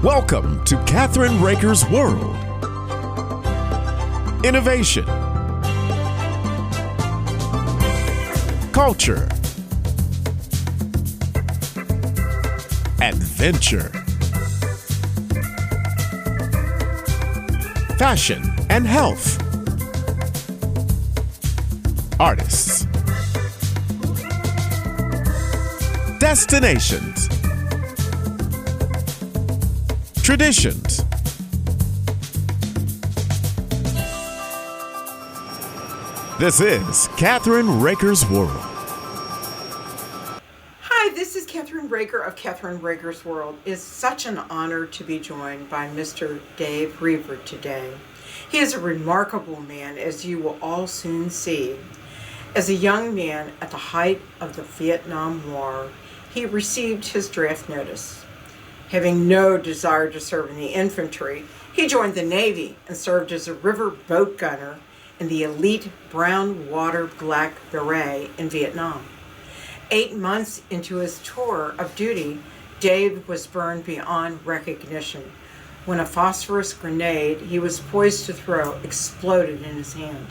Welcome to Kathryn Raaker's World. Innovation, culture, adventure, fashion and health, artists, destinations, traditions. This is Kathryn Raaker's World. Hi, this is Kathryn Raaker of Kathryn Raaker's World. It's such an honor to be joined by Mr. Dave Roever today. He is a remarkable man, as you will all soon see. As a young man at the height of the Vietnam War, he received his draft notice. Having no desire to serve in the infantry, he joined the Navy and served as a river boat gunner in the elite brown water black beret in Vietnam. 8 months into his tour of duty, Dave was burned beyond recognition when a phosphorus grenade he was poised to throw exploded in his hand.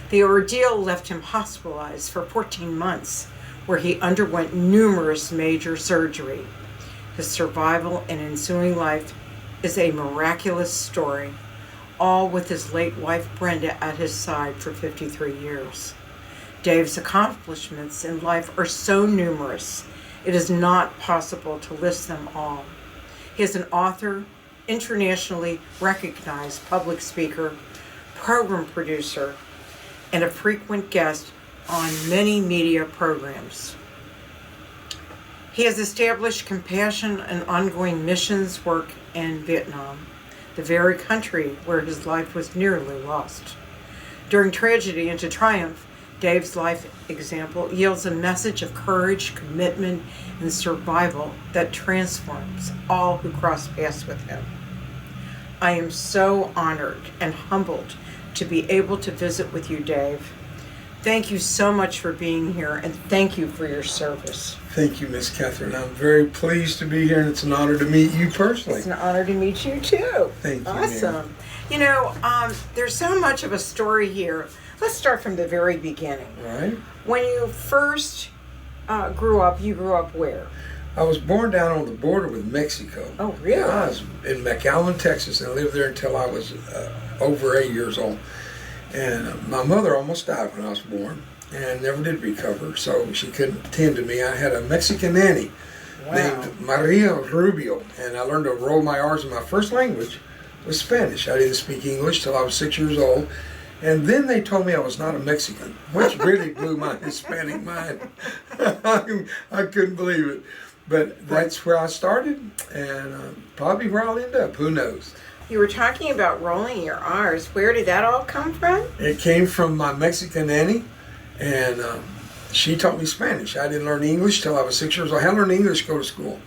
The ordeal left him hospitalized for 14 months, where he underwent numerous major surgery. His survival and ensuing life is a miraculous story, all with his late wife Brenda at his side for 53 years. Dave's accomplishments in life are so numerous, it is not possible to list them all. He is an author, internationally recognized public speaker, program producer, and a frequent guest on many media programs. He has established compassion and ongoing missions work in Vietnam, the very country where his life was nearly lost. During tragedy into triumph, Dave's life example yields a message of courage, commitment, and survival that transforms all who cross paths with him. I am so honored and humbled to be able to visit with you, Dave. Thank you so much for being here, and thank you for your service. Thank you, Miss Kathryn. I'm very pleased to be here, and it's an honor to meet you personally. It's an honor to meet you, too. Thank you, Awesome. ma'am. You know, there's so much of a story here. Let's start from the very beginning. All right. When you first grew up, you grew up where? I was born down on the border with Mexico. Oh, really? Yeah, I was in McAllen, Texas, and I lived there until I was over 8 years old. And my mother almost died when I was born and never did recover, so she couldn't tend to me. I had a Mexican nanny named Maria Rubio, and I learned to roll my R's, and my first language was Spanish. I didn't speak English till I was 6 years old. And then they told me I was not a Mexican, which really blew my Hispanic mind. I couldn't believe it. But that's where I started, and probably where I'll end up. Who knows? You were talking about rolling your R's. Where did that all come from? It came from my Mexican nanny, and she taught me Spanish. I didn't learn English till I was 6 years old. I had to learn English to go to school.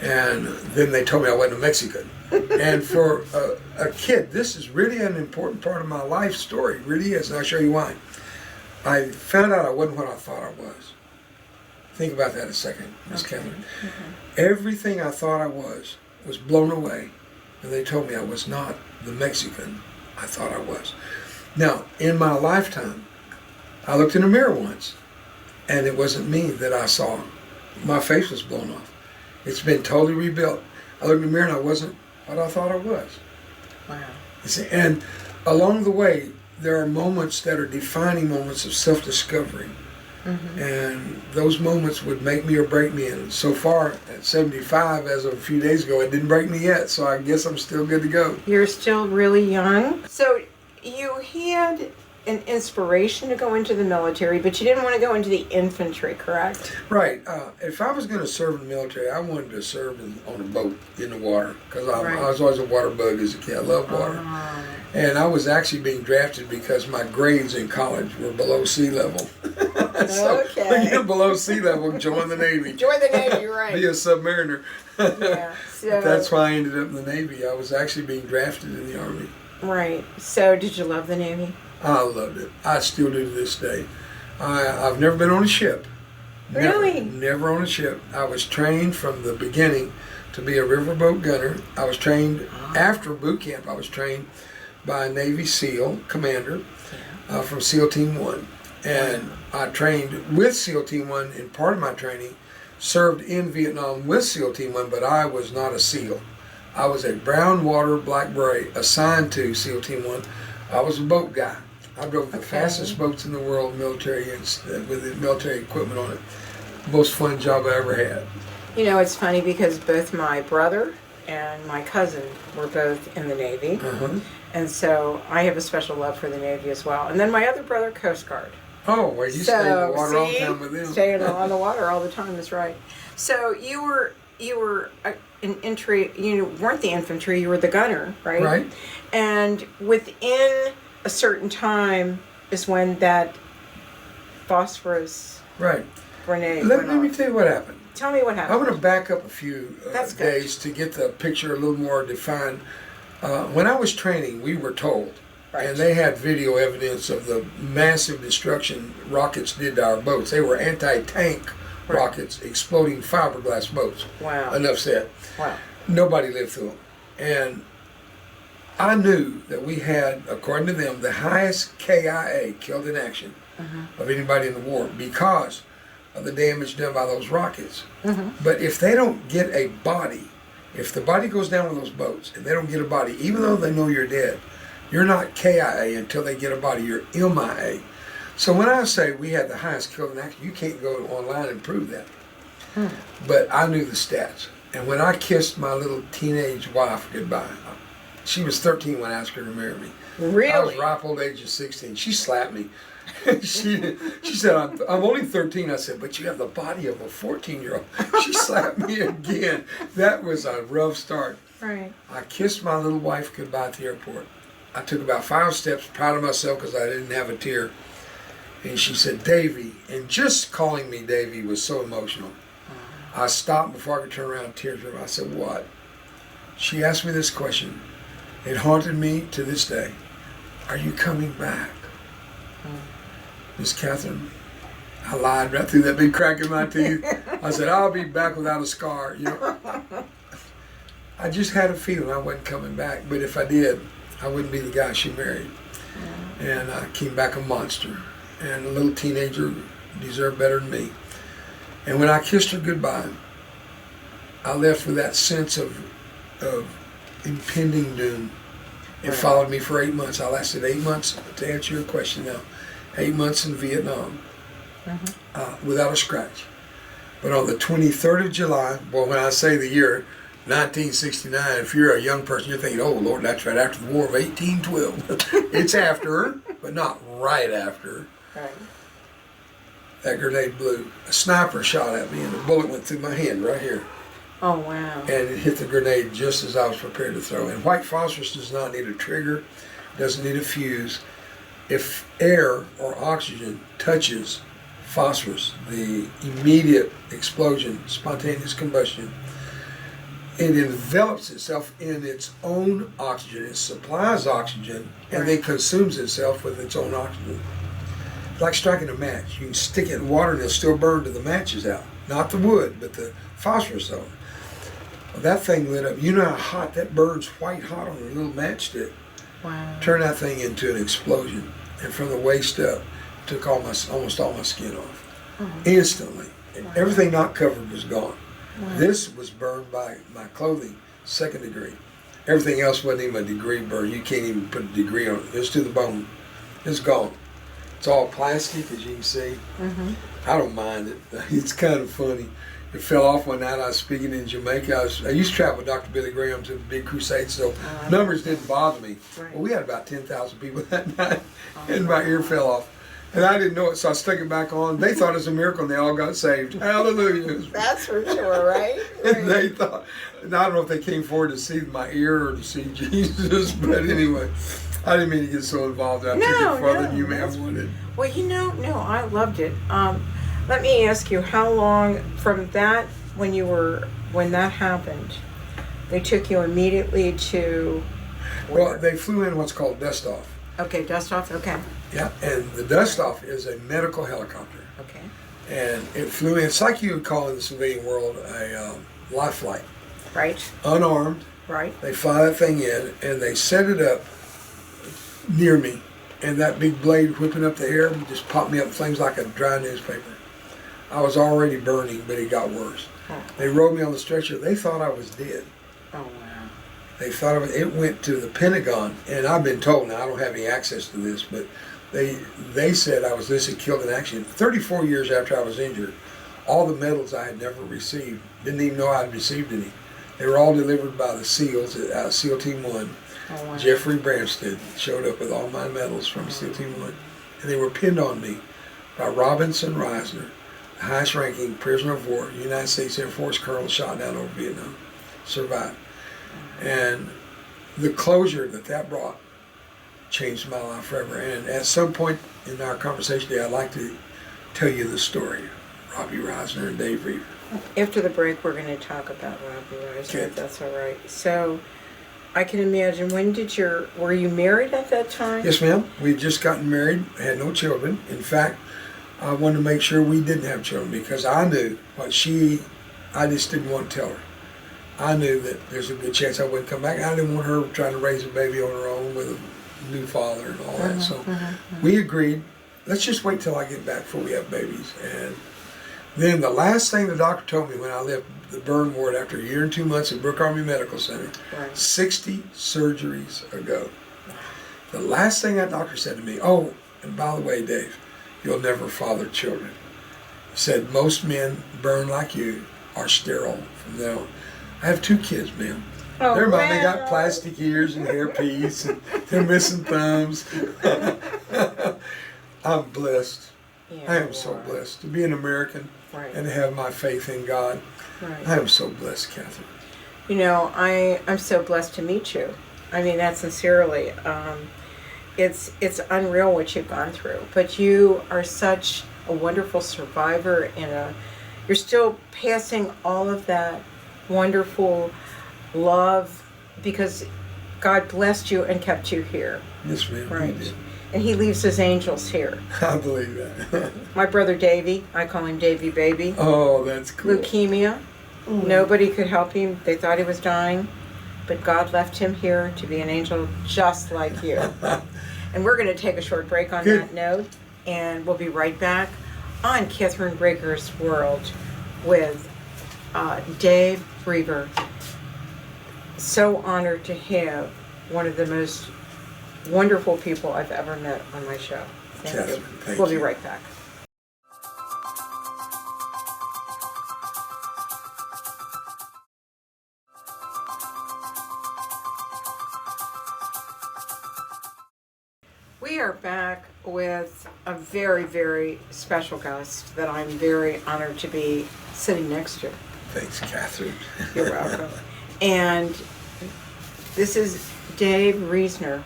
And then they told me I wasn't a Mexican. And for a kid, this is really an important part of my life story. It really is, and I'll show you why. I found out I wasn't what I thought I was. Think about that a second, Miss Kathryn. Everything I thought I was blown away. And they told me I was not the Mexican I thought I was. Now, in my lifetime, I looked in a mirror once, and it wasn't me that I saw. My face was blown off. It's been totally rebuilt. I looked in the mirror and I wasn't what I thought I was. Wow. You see, and along the way, there are moments that are defining moments of self-discovery. And those moments would make me or break me. And so far, at 75, as of a few days ago, it didn't break me yet. So I guess I'm still good to go. You're still really young. So you had an inspiration to go into the military, but you didn't want to go into the infantry, correct? Right. If I was going to serve in the military, I wanted to serve on a boat in the water, because I was always a water bug as a kid. I loved water. And I was actually being drafted because my grades in college were below sea level. So when you're below sea level, join the Navy. Join the Navy, right. Be a submariner. Yeah. So That's why I ended up in the Navy. I was actually being drafted in the Army. Right. So did you love the Navy? I loved it. I still do to this day. I've never been on a ship. Really? Never on a ship. I was trained from the beginning to be a riverboat gunner. I was trained after boot camp. I was trained by a Navy SEAL commander from SEAL Team 1. And I trained with SEAL Team 1 in part of my training, served in Vietnam with SEAL Team 1, but I was not a SEAL. I was a brown water black beret assigned to SEAL Team 1. I was a boat guy. I drove the fastest boats in the world, military with the military equipment on it. Most fun job I ever had. You know, it's funny because both my brother and my cousin were both in the Navy. And so I have a special love for the Navy as well. And then my other brother, Coast Guard. Oh, well, you stay in the water all the time with them. Staying on the water all the time is right. So you were an entry. You weren't the infantry. You were the gunner, right? Right. And within a certain time is when that phosphorus grenade. Let me tell you what happened. Tell me what happened. I'm going to back up a few days to get the picture a little more defined. When I was training, we were told, and they had video evidence of the massive destruction rockets did to our boats. They were anti-tank rockets exploding fiberglass boats. Wow. Enough said. Wow. Nobody lived through them. And I knew that we had, according to them, the highest KIA, killed in action, of anybody in the war because of the damage done by those rockets. But if they don't get a body, if the body goes down with those boats and they don't get a body, even though they know you're dead, you're not KIA until they get a body, you're MIA. So when I say we had the highest killed in action, you can't go online and prove that. But I knew the stats. And when I kissed my little teenage wife goodbye, she was 13 when I asked her to marry me. Really? I was ripe old age of 16. She slapped me. she said, I'm only 13. I said, but you have the body of a 14-year-old. She slapped me again. That was a rough start. Right. I kissed my little wife goodbye at the airport. I took about 5 steps, proud of myself because I didn't have a tear. And she said, Davy. And just calling me Davy was so emotional. I stopped before I could turn around, tears were. I said, what? She asked me this question. It haunted me to this day. Are you coming back? Miss Kathryn, I lied right through that big crack in my teeth. I said, I'll be back without a scar. You know, I just had a feeling I wasn't coming back. But if I did, I wouldn't be the guy she married. And I came back a monster. And a little teenager deserved better than me. And when I kissed her goodbye, I left with that sense of impending doom. It followed me for 8 months. I lasted 8 months, to answer your question now, 8 months in Vietnam without a scratch. But on the 23rd of July, well, when I say the year, 1969, if you're a young person, you're thinking, oh, Lord, that's right after the War of 1812. It's after, but not right after. Right. That grenade blew. A sniper shot at me, and the bullet went through my hand right here. Oh, wow. And it hit the grenade just as I was prepared to throw. And white phosphorus does not need a trigger, doesn't need a fuse. If air or oxygen touches phosphorus, the immediate explosion, spontaneous combustion, it envelops itself in its own oxygen. It supplies oxygen and then consumes itself with its own oxygen. It's like striking a match. You can stick it in water and it'll still burn till the match is out. Not the wood, but the phosphorus zone. Well, that thing lit up. You know how hot that burns, white hot on a little matchstick. Wow. Turned that thing into an explosion. And from the waist up, took almost all my skin off. Instantly. And everything not covered was gone. This was burned by my clothing, 2nd degree. Everything else wasn't even a degree burn. You can't even put a degree on it. It's to the bone. It's gone. It's all plastic, as you can see. I don't mind it. It's kind of funny. It fell off one night. I was speaking in Jamaica. I used to travel with Dr. Billy Graham to the big crusade, so numbers didn't bother me. Right. Well, we had about 10,000 people that night, and my ear fell off. And I didn't know it, so I stuck it back on. They thought it was a miracle, and they all got saved. Hallelujah. That's for sure, right? And they thought, and I don't know if they came forward to see my ear or to see Jesus, but anyway, I didn't mean to get so involved. I took it further than you may have wanted. Well, no, I loved it. Let me ask you, how long from that, when that happened, they took you immediately to where? Well, they flew in what's called dust off. Okay, dust off, okay. Yeah, and the dust off is a medical helicopter. Okay. And it flew in. It's like you would call in the civilian world a life flight. Right. unarmed. Right. They fly that thing in, and they set it up near me, and that big blade whipping up the air just popped me up in flames like a dry newspaper. I was already burning, but it got worse. Oh. They rolled me on the stretcher. They thought I was dead. Oh, wow. They thought of it. It went to the Pentagon, and I've been told, now I don't have any access to this, but they said I was listed killed in action. 34 years after I was injured, all the medals I had never received, didn't even know I'd received any. They were all delivered by the SEALs at SEAL Team 1. Oh, wow. Jeffrey Branstead showed up with all my medals from SEAL Team 1, and they were pinned on me by Robinson Reisner, the highest ranking prisoner of war, United States Air Force colonel shot down over Vietnam, survived. And the closure that brought changed my life forever. And at some point in our conversation today, I'd like to tell you the story of Robbie Reisner and Dave Roever. After the break, we're going to talk about Robbie Reisner, if that's all right. So, I can imagine, were you married at that time? Yes, ma'am. We'd just gotten married, had no children. In fact, I wanted to make sure we didn't have children because I knew I just didn't want to tell her. I knew that there's a good chance I wouldn't come back. I didn't want her trying to raise a baby on her own with a new father and all that. So we agreed, let's just wait till I get back before we have babies. And then the last thing the doctor told me when I left the burn ward after a year and 2 months at Brooke Army Medical Center, 60 surgeries ago, the last thing that doctor said to me, oh, and by the way, Dave, you'll never father children. He said, most men burn like you are sterile from now on. I have 2 kids, ma'am. Oh, They're mine. wow. They got plastic ears and hairpiece, and they're missing thumbs. I'm blessed. Yeah, I am so blessed to be an American and to have my faith in God. Right. I am so blessed, Kathryn. You know, I'm so blessed to meet you. I mean that sincerely. It's unreal what you've gone through, but you are such a wonderful survivor, and you're still passing all of that wonderful love because God blessed you and kept you here. Yes, ma'am. Right. You did. And he leaves his angels here. I believe that. My brother Davey, I call him Davey Baby. Oh, that's cool. Leukemia. Nobody could help him. They thought he was dying. But God left him here to be an angel just like you. And we're going to take a short break on that note. And we'll be right back on Kathryn Raaker's World with Dave Roever. So honored to have one of the most wonderful people I've ever met on my show. Thank you. Thank We'll be you. right back. We are back with a very, very special guest that I'm very honored to be sitting next to. Thanks, Kathryn. You're welcome. And this is Dave Reisner.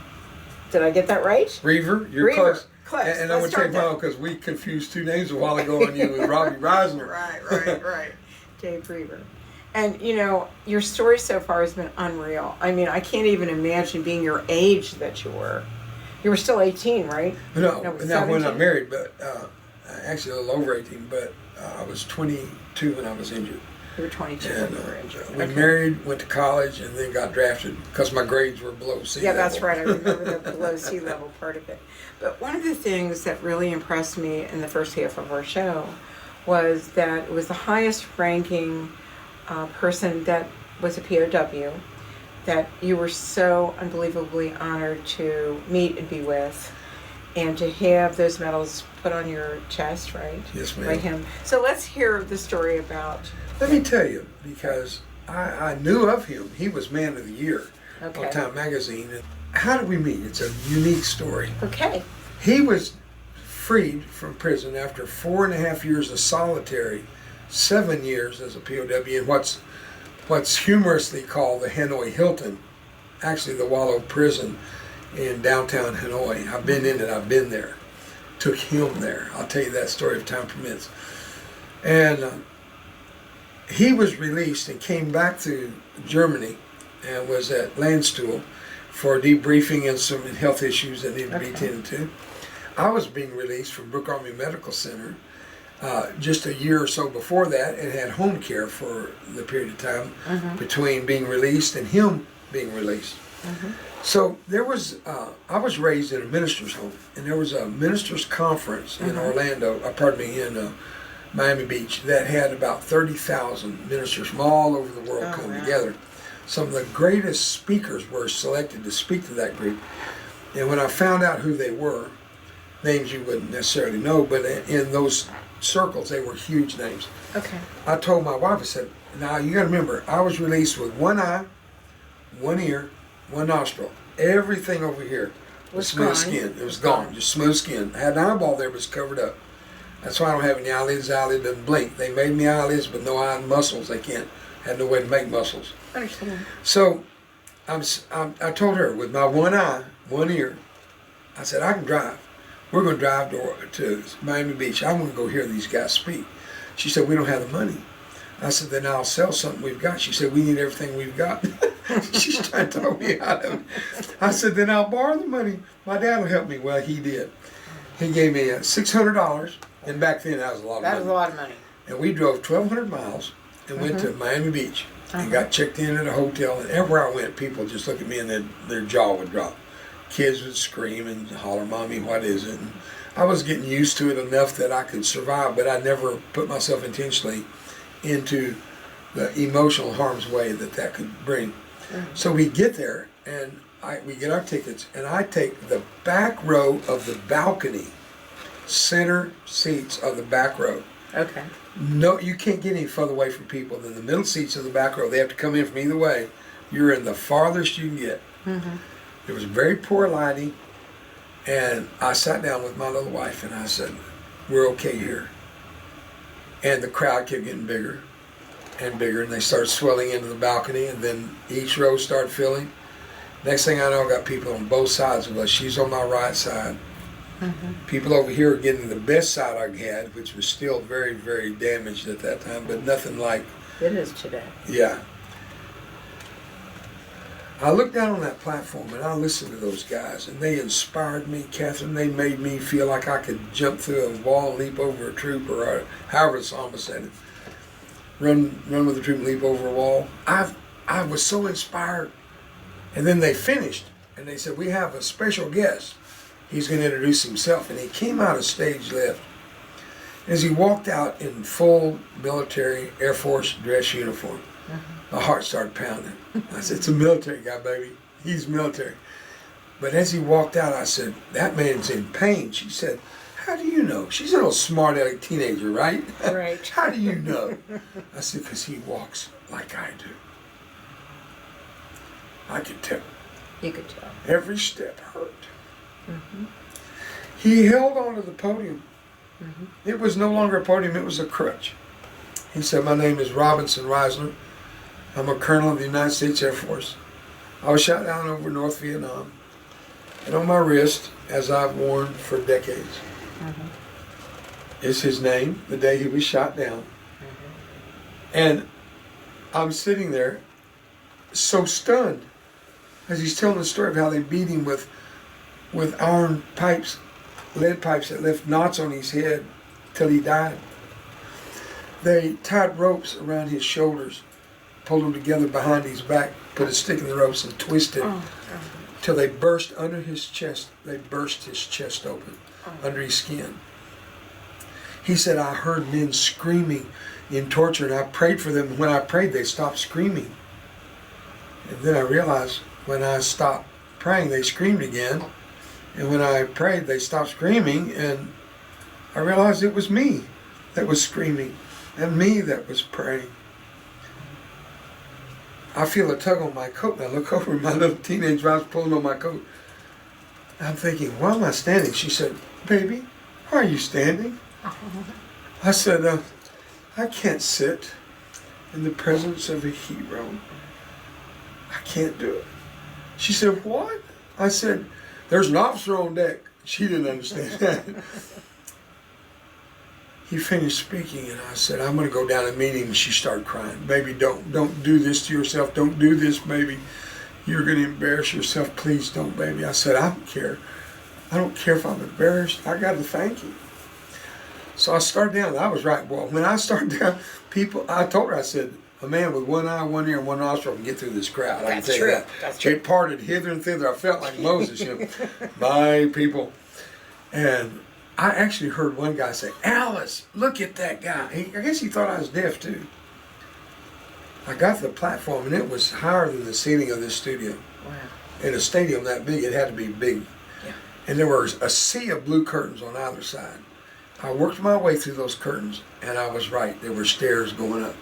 Did I get that right? Roever, you're Roever. close. Close. And I'm going to take mine because we confused 2 names a while ago on you with Robbie Reisner. Right. Dave Roever. And, you know, your story so far has been unreal. I mean, I can't even imagine being your age that you were. You were still 18, right? No, now when I 17? married, but actually a little over 18, but I was 22 when I was injured. You were 22 when you were injured. We married, went to college, and then got drafted because my grades were below sea level. Yeah, that's right. I remember the below sea level part of it. But one of the things that really impressed me in the first half of our show was that it was the highest ranking person that was a POW that you were so unbelievably honored to meet and be with, and to have those medals put on your chest, right? Yes, ma'am. By him. So let's hear the story about... Let me tell you, because I knew of him. He was Man of the Year on Okay. Time Magazine. And how did we meet? It's a unique story. Okay. He was freed from prison after 4.5 years of solitary, 7 years as a POW in what's humorously called the Hanoi Hilton, actually the Wallow Prison in downtown Hanoi. I've been in it, I've been there. Took him there. I'll tell you that story if time permits. And he was released and came back to Germany and was at Landstuhl for debriefing and some health issues that needed to be attended to. I was being released from Brooke Army Medical Center just a year or so before that, and had home care for the period of time between being released and him being released. So there was, I was raised in a minister's home, and there was a ministers' conference in Orlando, in Miami Beach, that had about 30,000 ministers from all over the world come together. Some of the greatest speakers were selected to speak to that group. And when I found out who they were, names you wouldn't necessarily know, but in those circles, they were huge names. Okay. I told my wife, I said, now you got to remember, I was released with one eye, one ear, one nostril. Everything over here was smooth gone. skin. It was gone, just smooth skin. I had an eyeball there, but it's covered up. That's why I don't have any eyelids. The eyelid doesn't blink. They made me eyelids, but no eye muscles. They can't. Had no way to make muscles. Understand. So I told her, with my one eye, one ear, I said, I can drive. We're going to drive to Miami Beach. I want to go hear these guys speak. She said, we don't have the money. I said, then I'll sell something we've got. She said, we need everything we've got. She's trying to talk me out of it. I said, then I'll borrow the money. My dad will help me. Well, he did. He gave me $600, and back then that was a lot of money. That was a lot of money. And we drove 1,200 miles and went to Miami Beach and got checked in at a hotel. And everywhere I went, people just looked at me and their jaw would drop. Kids would scream and holler, Mommy, what is it? And I was getting used to it enough that I could survive, but I never put myself intentionally into the emotional harm's way that could bring. So we get there, and we get our tickets, and I take the back row of the balcony, center seats of the back row. Okay. No, you can't get any further away from people than the middle seats of the back row. They have to come in from either way. You're in the farthest you can get. There was very poor lighting, and I sat down with my little wife, and I said, we're okay here. And the crowd kept getting bigger and bigger, and they started swelling into the balcony, and then each row started filling. Next thing I know, I got people on both sides of us. She's on my right side. People over here are getting the best side I had, which was still very, very damaged at that time, but nothing like it is today. Yeah. I looked down on that platform and I listened to those guys, and they inspired me, Kathryn. They made me feel like I could jump through a wall and leap over a troop, or however the psalmist said it. Run with a troop and leap over a wall. I was so inspired. And then they finished, and they said, we have a special guest. He's going to introduce himself. And he came out of stage left. As he walked out in full military Air Force dress uniform, my heart started pounding. I said, it's a military guy, baby. He's military. But as he walked out, I said, that man's in pain. She said, how do you know? She's a little smart-aleck teenager, right? Right. How do you know? I said, because he walks like I do. I could tell. You could tell. Every step hurt. He held onto the podium. It was no longer a podium, it was a crutch. He said, my name is Robinson Reisler. I'm a colonel of the United States Air Force. I was shot down over North Vietnam. And on my wrist, as I've worn for decades, is his name, the day he was shot down. And I'm sitting there so stunned as he's telling the story of how they beat him with iron pipes, lead pipes that left knots on his head till he died. They tied ropes around his shoulders, pulled them together behind his back, put a stick in the ropes and twisted till they burst under his chest. They burst his chest open under his skin. He said, I heard men screaming in torture, and I prayed for them. And when I prayed, they stopped screaming. And then I realized when I stopped praying, they screamed again. And when I prayed, they stopped screaming. And I realized it was me that was screaming and me that was praying. I feel a tug on my coat, and I look over, my little teenage wife pulling on my coat. I'm thinking, why am I standing? She said, baby, why are you standing? I said, I can't sit in the presence of a hero. I can't do it. She said, what? I said, there's an officer on deck. She didn't understand that. He finished speaking, and I said, I'm going to go down and meet him. And she started crying. Baby, don't do this to yourself. Don't do this, baby. You're going to embarrass yourself. Please don't, baby. I said, I don't care. I don't care if I'm embarrassed. I got to thank you. So I started down. I was right. Well, when I started down, I told her, I said, a man with one eye, one ear, and one nostril can get through this crowd. That's true. That's true. It parted hither and thither. I felt like Moses, my people. And I actually heard one guy say, Alice, look at that guy. I guess he thought I was deaf too. I got to the platform and it was higher than the ceiling of this studio. Wow. In a stadium that big, it had to be big. Yeah. And there was a sea of blue curtains on either side. I worked my way through those curtains and I was right. There were stairs going up.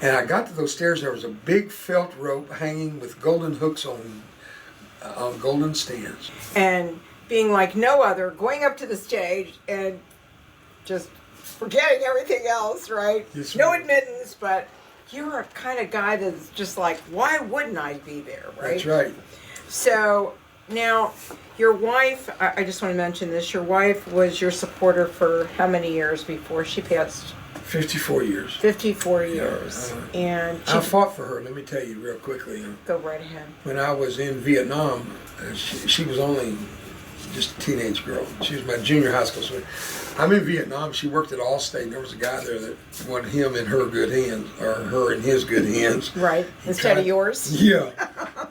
And I got to those stairs, there was a big felt rope hanging with golden hooks on golden stands. And being like no other, going up to the stage and just forgetting everything else, right? Yes, no ma'am. admittance, but you're a kind of guy that's just like, why wouldn't I be there, right? That's right. So now, your wife, I just want to mention this, your wife was your supporter for how many years before she passed? 54 years. 54 years. And I fought for her, let me tell you real quickly. Go right ahead. When I was in Vietnam, she was only just a teenage girl. She was my junior high school sweetheart. I'm in Vietnam. She worked at Allstate. There was a guy there that wanted him in her good hands, or her in his good hands. Right, instead of yours. Yeah.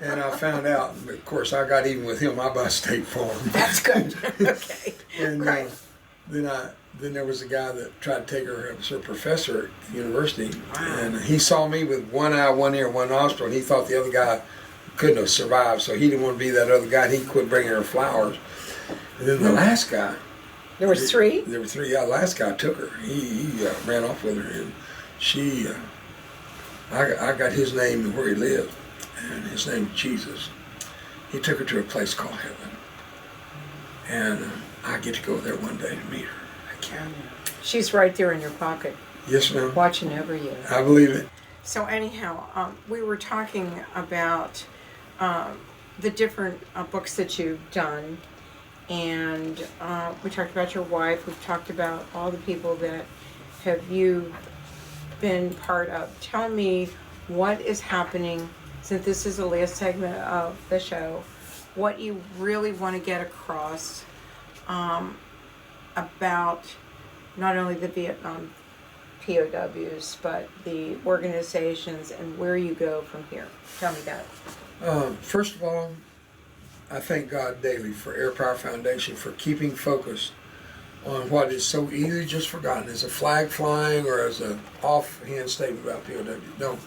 And I found out, but of course, I got even with him. I buy State Farm. That's good. Okay. And right. Then there was a guy that tried to take her as her professor at the university. Wow. And he saw me with one eye, one ear, one nostril, and he thought the other guy couldn't have survived, so he didn't want to be that other guy, and he quit bringing her flowers. And then the last guy... There was three? There were three. Yeah, the last guy took her. He ran off with her, and she... I got his name where he lived, and his name is Jesus. He took her to a place called heaven. And I get to go there one day to meet her. I can't. She's right there in your pocket. Yes, ma'am. Watching over you. I believe it. So anyhow, we were talking about the different books that you've done, and we talked about your wife. We've talked about all the people that have you been part of. Tell me what is happening, since this is the last segment of the show, what you really want to get across about not only the Vietnam POWs, but the organizations and where you go from here. Tell me that. First of all, I thank God daily for Air Power Foundation for keeping focus on what is so easily just forgotten as a flag flying or as an offhand statement about POW. No,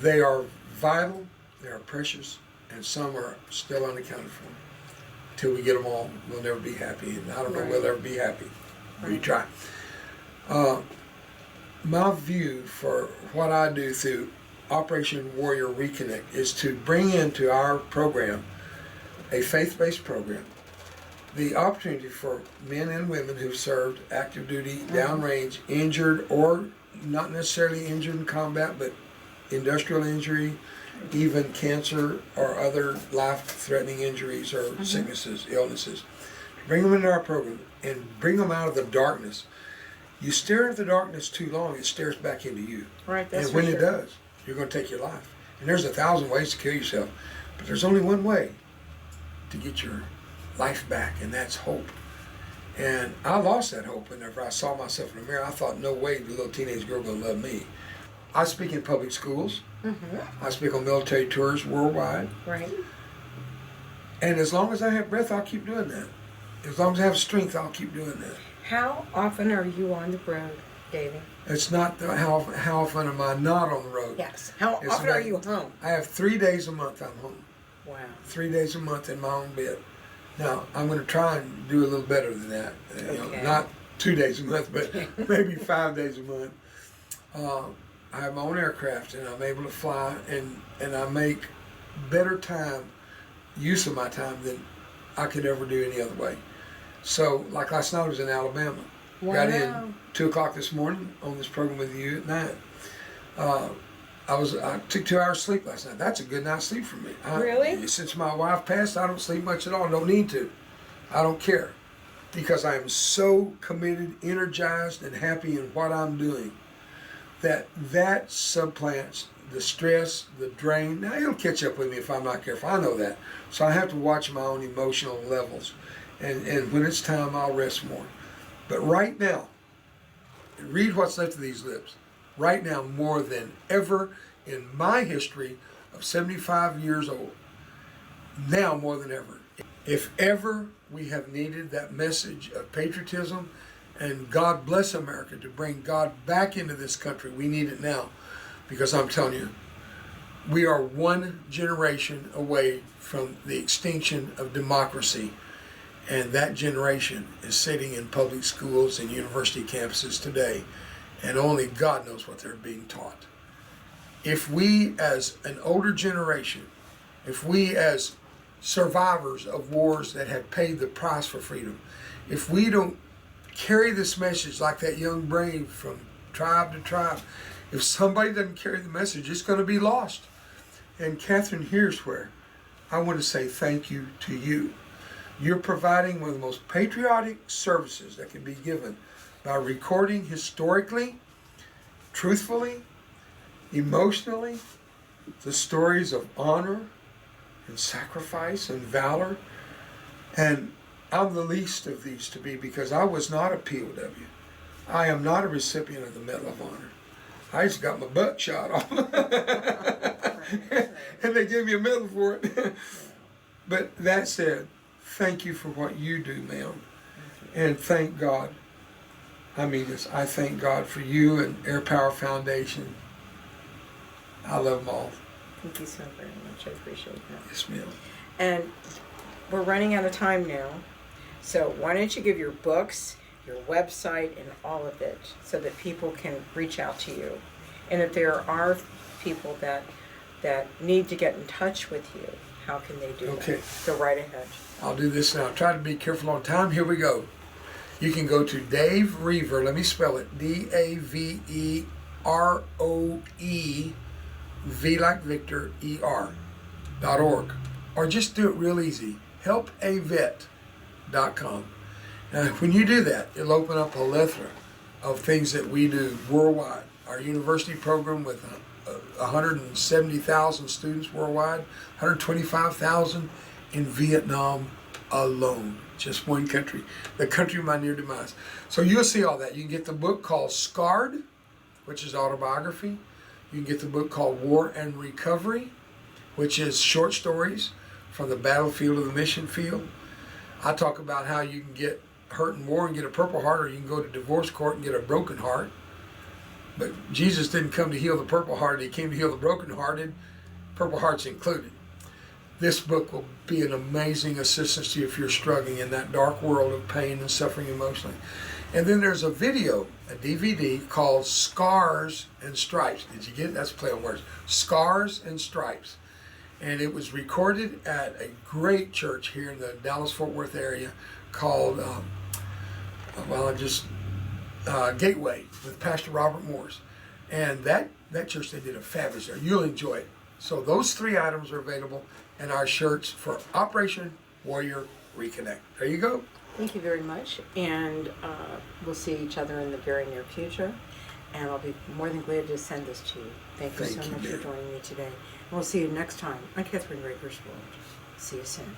they are vital, they are precious, and some are still unaccounted for. Until we get them all, we'll never be happy, and I don't know we'll ever be happy. We try. My view for what I do through Operation Warrior Reconnect is to bring into our program, a faith-based program, the opportunity for men and women who've served active duty, downrange, injured, or not necessarily injured in combat, but industrial injury, even cancer or other life-threatening injuries or sicknesses, illnesses. Bring them into our program and bring them out of the darkness. You stare into the darkness too long, it stares back into you. Right, that's and when for it sure. does, you're going to take your life. And there's 1,000 ways to kill yourself, but there's only one way to get your life back, and that's hope. And I lost that hope whenever I saw myself in the mirror. I thought, no way the little teenage girl going to love me. I speak in public schools. I speak on military tours worldwide. Right. And as long as I have breath, I'll keep doing that. As long as I have strength, I'll keep doing that. How often are you on the road, Davey? It's not how often am I not on the road. Yes. How It's often are not- you home? I have 3 days a month I'm home. Wow. 3 days a month in my own bed. Now, I'm going to try and do a little better than that. Okay. Not 2 days a month, but maybe 5 days a month. I have my own aircraft, and I'm able to fly, and I make better use of my time than I could ever do any other way. So, like last night, I was in Alabama. Wow. Got in 2 o'clock this morning on this program with you at night. I took 2 hours sleep last night. That's a good night's sleep for me. Really? Since my wife passed, I don't sleep much at all. Don't need to. I don't care. Because I am so committed, energized, and happy in what I'm doing that supplants the stress, the drain. Now, it'll catch up with me if I'm not careful. I know that. So I have to watch my own emotional levels. And when it's time, I'll rest more. But right now, read what's left of these lips. Right now, more than ever in my history of 75 years old, now more than ever. If ever we have needed that message of patriotism and God bless America to bring God back into this country, we need it now. Because I'm telling you, we are one generation away from the extinction of democracy. And that generation is sitting in public schools and university campuses today. And only God knows what they're being taught. If we as an older generation, if we as survivors of wars that have paid the price for freedom, if we don't carry this message like that young brave from tribe to tribe, if somebody doesn't carry the message, it's going to be lost. And Kathryn, here's where I want to say thank you to you. You're providing one of the most patriotic services that can be given by recording historically, truthfully, emotionally, the stories of honor and sacrifice and valor. And I'm the least of these to be, because I was not a POW. I am not a recipient of the Medal of Honor. I just got my butt shot off. And they gave me a medal for it. But that said, thank you for what you do, ma'am. And thank God. I mean this. I thank God for you and Air Power Foundation. I love them all. Thank you so very much. I appreciate that. Yes, ma'am. And we're running out of time now. So why don't you give your books, your website, and all of it so that people can reach out to you. And if there are people that need to get in touch with you, how can they do that? Go right ahead. I'll do this now. Try to be careful on time. Here we go. You can go to Dave Roever. Let me spell it. DAVEROE, V like Victor, ER.org. Or just do it real easy. Helpavet.com. Now, when you do that, it'll open up a plethora of things that we do worldwide. Our university program with 170,000 students worldwide, 125,000 in Vietnam alone. Just one country, the country of my near demise. So you'll see all that. You can get the book called Scarred, which is autobiography. You can get the book called War and Recovery, which is short stories from the battlefield of the mission field. I talk about how you can get hurt in war and get a Purple Heart, or you can go to divorce court and get a broken heart. But Jesus didn't come to heal the Purple Hearted. He came to heal the brokenhearted, Purple Hearts included. This book will be an amazing assistance to you if you're struggling in that dark world of pain and suffering emotionally. And then there's a video, a DVD called Scars and Stripes. Did you get it? That's a play on words. Scars and Stripes. And it was recorded at a great church here in the Dallas-Fort Worth area called, Gateway with Pastor Robert Morris. And that church, they did a fabulous job. You'll enjoy it. So those 3 items are available in our shirts for Operation Warrior Reconnect. There you go. Thank you very much. And we'll see each other in the very near future. And I'll be more than glad to send this to you. Thank you so much for joining me today. And we'll see you next time on Kathryn Raaker's World. See you soon.